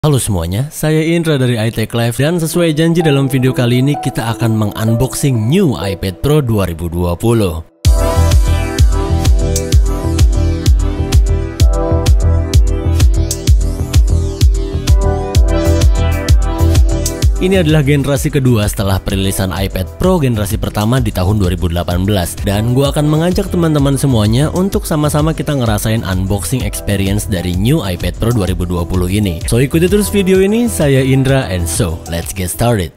Halo semuanya, saya Indra dari iTech Live dan sesuai janji dalam video kali ini kita akan mengunboxing new iPad Pro 2020. Ini adalah generasi kedua setelah perilisan iPad Pro generasi pertama di tahun 2018. Dan gue akan mengajak teman-teman semuanya untuk sama-sama kita ngerasain unboxing experience dari new iPad Pro 2020 ini. So ikuti terus video ini, saya Indra and so let's get started.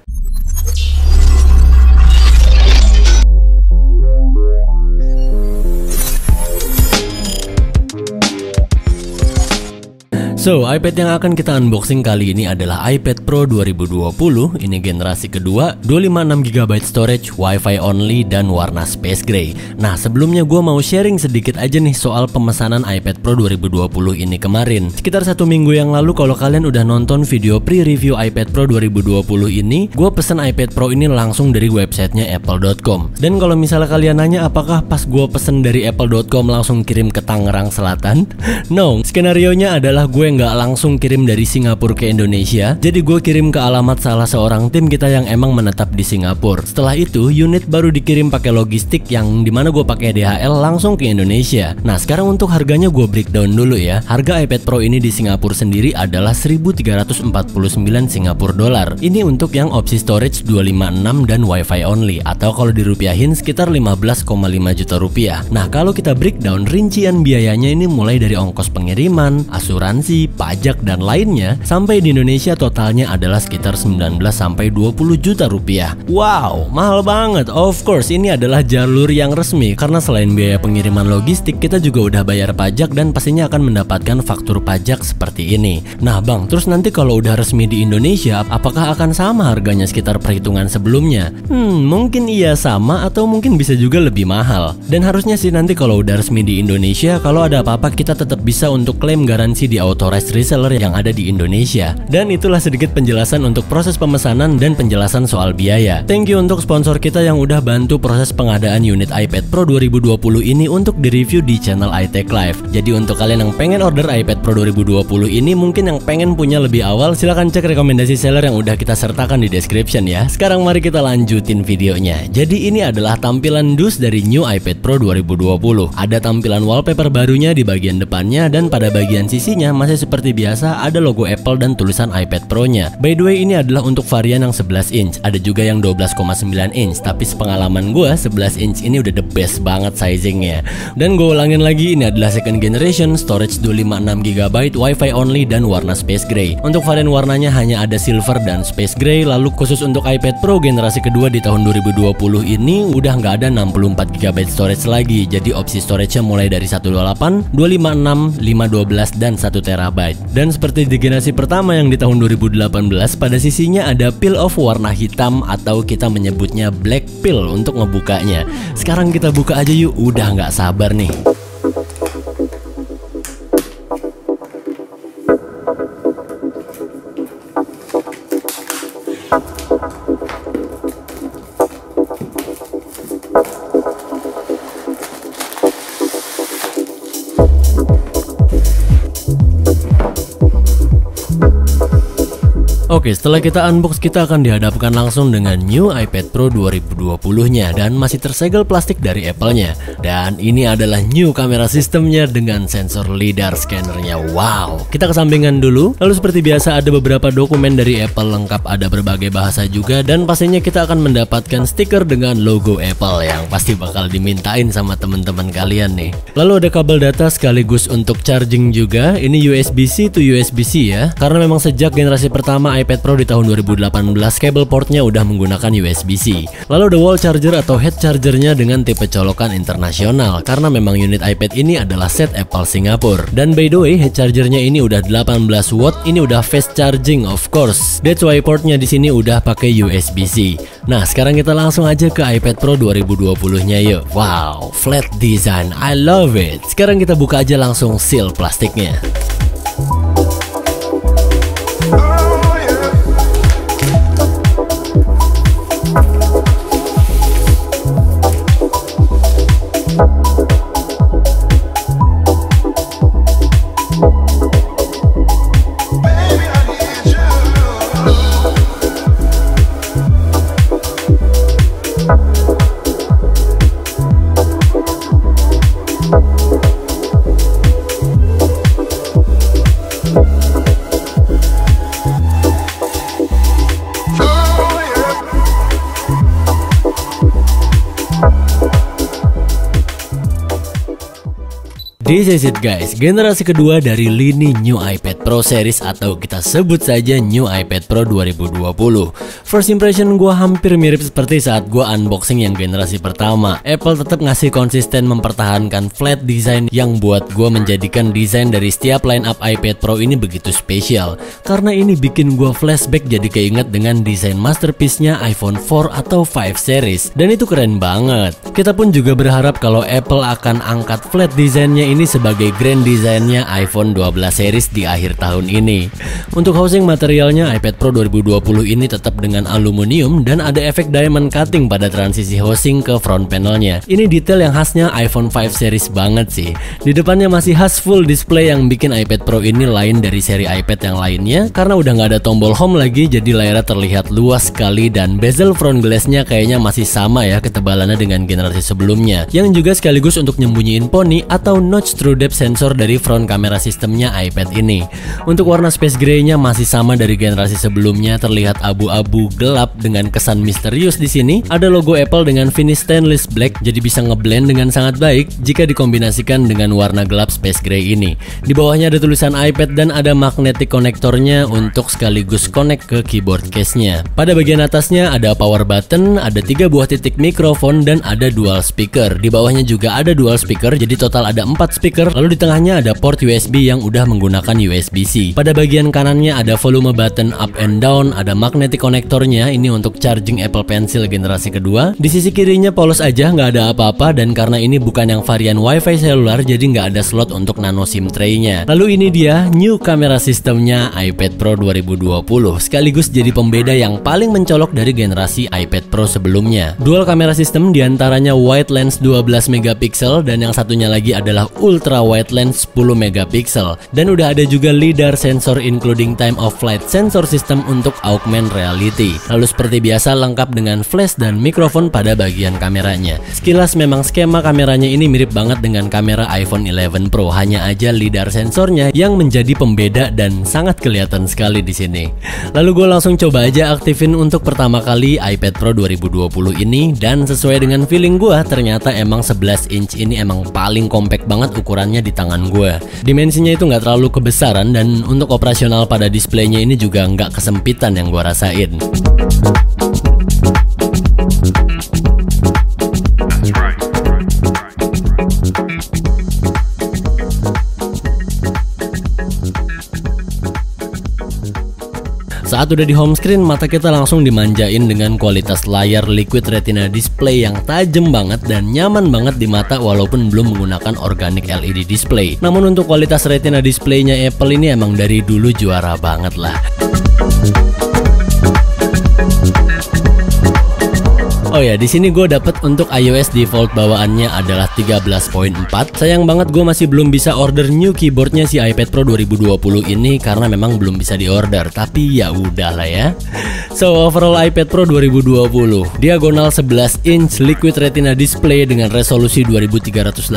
So, iPad yang akan kita unboxing kali ini adalah iPad Pro 2020. Ini generasi kedua, 256GB storage, Wi-Fi only, dan warna space gray. Nah, sebelumnya gue mau sharing sedikit aja nih soal pemesanan iPad Pro 2020 ini kemarin. Sekitar 1 minggu yang lalu, kalau kalian udah nonton video pre-review iPad Pro 2020 ini, gue pesen iPad Pro ini langsung dari websitenya apple.com. Dan kalau misalnya kalian nanya apakah pas gue pesen dari apple.com langsung kirim ke Tangerang Selatan? No, skenarionya adalah gue nggak langsung kirim dari Singapura ke Indonesia, jadi gue kirim ke alamat salah seorang tim kita yang emang menetap di Singapura. Setelah itu unit baru dikirim pakai logistik yang dimana gue pakai DHL langsung ke Indonesia. Nah sekarang untuk harganya gue breakdown dulu ya. Harga iPad Pro ini di Singapura sendiri adalah 1.349 Singapura dolar. Ini untuk yang opsi storage 256 dan Wi-Fi only, atau kalau dirupiahin sekitar 15,5 juta rupiah. Nah kalau kita breakdown rincian biayanya ini mulai dari ongkos pengiriman, asuransi, pajak dan lainnya, sampai di Indonesia totalnya adalah sekitar 19-20 juta rupiah. Wow, mahal banget. Of course, ini adalah jalur yang resmi karena selain biaya pengiriman logistik, kita juga udah bayar pajak dan pastinya akan mendapatkan faktur pajak seperti ini. Nah bang, terus nanti kalau udah resmi di Indonesia, apakah akan sama harganya sekitar perhitungan sebelumnya? Mungkin iya sama atau mungkin bisa juga lebih mahal. Dan harusnya sih nanti kalau udah resmi di Indonesia, kalau ada apa-apa kita tetap bisa untuk klaim garansi di authorized reseller yang ada di Indonesia. Dan itulah sedikit penjelasan untuk proses pemesanan dan penjelasan soal biaya. Thank you untuk sponsor kita yang udah bantu proses pengadaan unit iPad Pro 2020 ini untuk direview di channel iTech Live. Jadi untuk kalian yang pengen order iPad Pro 2020 ini, mungkin yang pengen punya lebih awal, silahkan cek rekomendasi seller yang udah kita sertakan di description ya. Sekarang mari kita lanjutin videonya. Jadi ini adalah tampilan dus dari new iPad Pro 2020. Ada tampilan wallpaper barunya di bagian depannya, dan pada bagian sisinya masih seperti biasa ada logo Apple dan tulisan iPad Pro-nya. By the way, ini adalah untuk varian yang 11 inch. Ada juga yang 12,9 inch, tapi sepengalaman gue 11 inch ini udah the best banget sizingnya. Dan gue ulangin lagi, ini adalah second generation, storage 256GB, Wi-Fi only, dan warna space gray. Untuk varian warnanya hanya ada silver dan space gray. Lalu khusus untuk iPad Pro generasi kedua di tahun 2020 ini udah nggak ada 64GB storage lagi. Jadi opsi storage-nya mulai dari 128, 256, 512, dan 1TB. Dan seperti di generasi pertama yang di tahun 2018, pada sisinya ada peel off warna hitam atau kita menyebutnya black peel untuk ngebukanya. Sekarang kita buka aja yuk, udah nggak sabar nih. Oke, setelah kita unbox, kita akan dihadapkan langsung dengan new iPad Pro 2020-nya dan masih tersegel plastik dari Apple-nya. Dan ini adalah new kamera sistemnya dengan sensor LiDAR scannernya. Wow, kita kesampingan dulu. Lalu seperti biasa ada beberapa dokumen dari Apple lengkap, ada berbagai bahasa juga, dan pastinya kita akan mendapatkan stiker dengan logo Apple yang pasti bakal dimintain sama teman-teman kalian nih. Lalu ada kabel data sekaligus untuk charging juga. Ini USB-C to USB-C ya, karena memang sejak generasi pertama iPad Pro di tahun 2018 kabel portnya udah menggunakan USB-C. Lalu ada wall charger atau head chargernya dengan tipe colokan internasional karena memang unit iPad ini adalah set Apple Singapura. Dan by the way, head chargernya ini udah 18 watt, ini udah fast charging of course. That's why portnya di sini udah pakai USB-C. Nah, sekarang kita langsung aja ke iPad Pro 2020-nya yuk. Wow, flat design, I love it. Sekarang kita buka aja langsung seal plastiknya. This is it guys, generasi kedua dari lini New iPad Pro series atau kita sebut saja New iPad Pro 2020. First impression gue hampir mirip seperti saat gue unboxing yang generasi pertama. Apple tetap ngasih konsisten mempertahankan flat design yang buat gue menjadikan desain dari setiap line up iPad Pro ini begitu spesial. Karena ini bikin gue flashback jadi keinget dengan desain masterpiece-nya iPhone 4 atau 5 series. Dan itu keren banget. Kita pun juga berharap kalau Apple akan angkat flat desainnya ini sebagai grand desainnya iPhone 12 series di akhir tahun ini. Untuk housing materialnya iPad Pro 2020 ini tetap dengan aluminium dan ada efek diamond cutting pada transisi housing ke front panelnya. Ini detail yang khasnya iPhone 5 series banget sih. Di depannya masih khas full display yang bikin iPad Pro ini lain dari seri iPad yang lainnya karena udah nggak ada tombol home lagi, jadi layarnya terlihat luas sekali dan bezel front glassnya kayaknya masih sama ya ketebalannya dengan generasi sebelumnya, yang juga sekaligus untuk nyembunyiin poni atau notch true depth sensor dari front kamera sistemnya iPad ini. Untuk warna space gray-nya masih sama dari generasi sebelumnya, terlihat abu-abu gelap dengan kesan misterius di sini. Ada logo Apple dengan finish stainless black, jadi bisa ngeblend dengan sangat baik jika dikombinasikan dengan warna gelap space gray ini. Di bawahnya ada tulisan iPad dan ada magnetic konektornya untuk sekaligus connect ke keyboard case-nya. Pada bagian atasnya ada power button, ada 3 buah titik mikrofon dan ada dual speaker. Di bawahnya juga ada dual speaker, jadi total ada 4 speaker. Lalu di tengahnya ada port USB yang udah menggunakan USB-C. Pada bagian kanannya ada volume button up and down, ada magnetic konektornya ini untuk charging Apple Pencil generasi kedua. Di sisi kirinya polos aja, nggak ada apa-apa, dan karena ini bukan yang varian WiFi selular jadi nggak ada slot untuk nano SIM tray-nya. Lalu ini dia new kamera sistemnya iPad Pro 2020, sekaligus jadi pembeda yang paling mencolok dari generasi iPad Pro sebelumnya. Dual kamera sistem diantaranya wide lens 12 megapiksel dan yang satunya lagi adalah ultra wide lens 10 megapiksel, dan udah ada juga LiDAR sensor including time of flight sensor system untuk augmented reality. Lalu seperti biasa lengkap dengan flash dan mikrofon pada bagian kameranya. Sekilas memang skema kameranya ini mirip banget dengan kamera iPhone 11 Pro, hanya aja LiDAR sensornya yang menjadi pembeda dan sangat kelihatan sekali di sini. Lalu gue langsung coba aja aktifin untuk pertama kali iPad Pro 2020 ini, dan sesuai dengan feeling gue ternyata emang 11 inch ini emang paling compact banget ukurannya di tangan gue. Dimensinya itu nggak terlalu kebesaran dan untuk operasional pada displaynya ini juga nggak kesempitan yang gue rasain. Saat udah di home screen, mata kita langsung dimanjain dengan kualitas layar Liquid Retina display yang tajam banget dan nyaman banget di mata walaupun belum menggunakan organic LED display. Namun untuk kualitas Retina displaynya Apple ini emang dari dulu juara banget lah. Oh ya, di sini gue dapet untuk iOS default bawaannya adalah 13.4. Sayang banget gue masih belum bisa order new keyboardnya si iPad Pro 2020 ini karena memang belum bisa diorder. Tapi ya udahlah ya. So overall iPad Pro 2020 diagonal 11 inch Liquid Retina display dengan resolusi 2388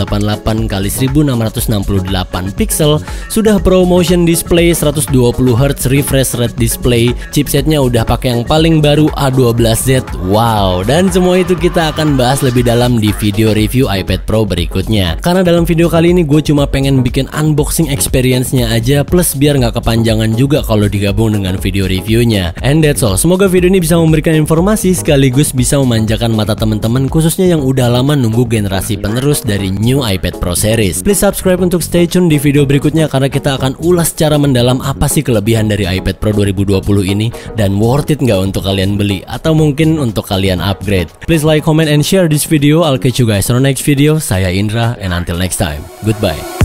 x 1668 pixel, sudah Pro Motion display, 120 Hz refresh rate display, chipsetnya udah pakai yang paling baru A12Z. Wow, dan semua itu kita akan bahas lebih dalam di video review iPad Pro berikutnya. Karena dalam video kali ini gue cuma pengen bikin unboxing experience-nya aja, plus biar nggak kepanjangan juga kalau digabung dengan video reviewnya. And that's all. Semoga video ini bisa memberikan informasi sekaligus bisa memanjakan mata teman-teman khususnya yang udah lama nunggu generasi penerus dari new iPad Pro series. Please subscribe untuk stay tune di video berikutnya karena kita akan ulas secara mendalam apa sih kelebihan dari iPad Pro 2020 ini dan worth it nggak untuk kalian beli atau mungkin untuk kalian upgrade. Please like, comment, and share this video. I'll catch you guys on the next video. Saya Indra, and until next time, goodbye.